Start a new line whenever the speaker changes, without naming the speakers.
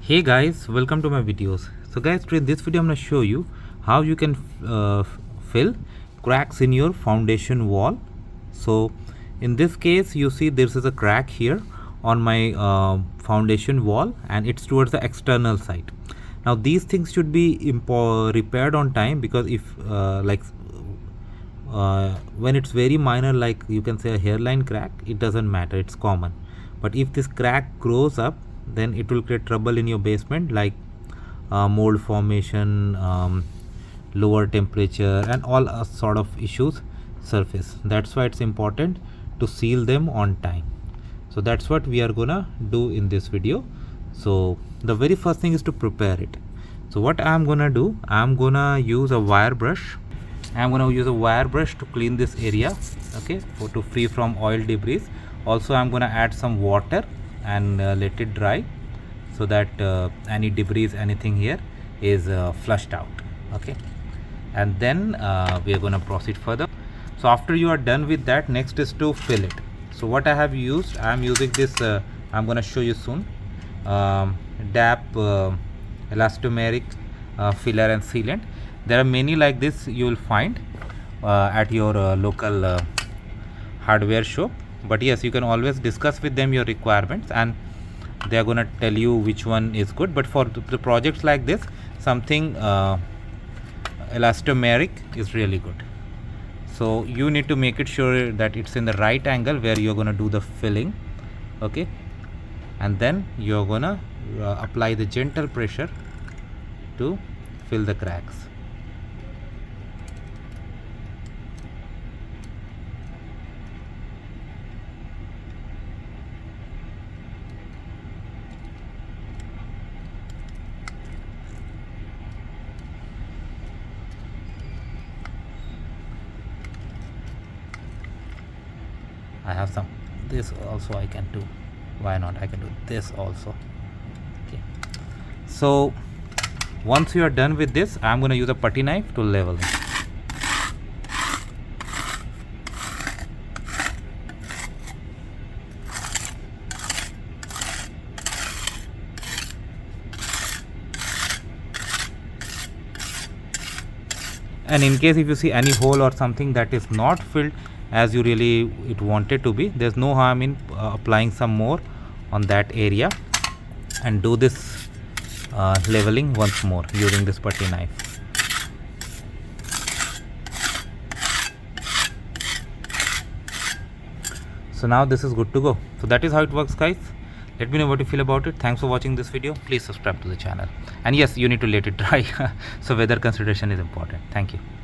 Hey guys, welcome to my videos. So guys, today in this video I'm going to show you how you can fill cracks in your foundation wall. So in this case you see this is a crack here on my foundation wall and it's towards the external side. Now these things should be repaired on time, because if when it's very minor, like you can say a hairline crack, it doesn't matter, it's common. But if this crack grows up, then it will create trouble in your basement, like mold formation, lower temperature, and all sort of issues surface. That's why it's important to seal them on time. So that's what we are gonna do in this video. So the very first thing is to prepare it. So what I'm gonna do, I'm gonna use a wire brush. I'm going to use a wire brush to clean this area, okay, to free from oil debris. Also I'm going to add some water and let it dry, so that any debris, anything here is flushed out, okay. And then we are going to proceed further. So after you are done with that, next is to fill it. So what I have used, I am using this I'm going to show you soon, DAP elastomeric filler and sealant. There are many like this you will find at your local hardware shop, but yes, you can always discuss with them your requirements and they are going to tell you which one is good. But for the projects like this, something elastomeric is really good. So you need to make it sure that it's in the right angle where you're going to do the filling, okay, and then you're going to apply the gentle pressure to fill the cracks. I have some this also I can do, why not, I can do this also, okay. So once you are done with this, I'm going to use a putty knife to level it. And in case if you see any hole or something that is not filled as you really it wanted to be, there's no harm in applying some more on that area and do this leveling once more using this putty knife. So now this is good to go. So that is how it works, guys. Let me know what you feel about it. Thanks for watching this video. Please subscribe to the channel, and yes, you need to let it dry. So weather consideration is important. Thank you.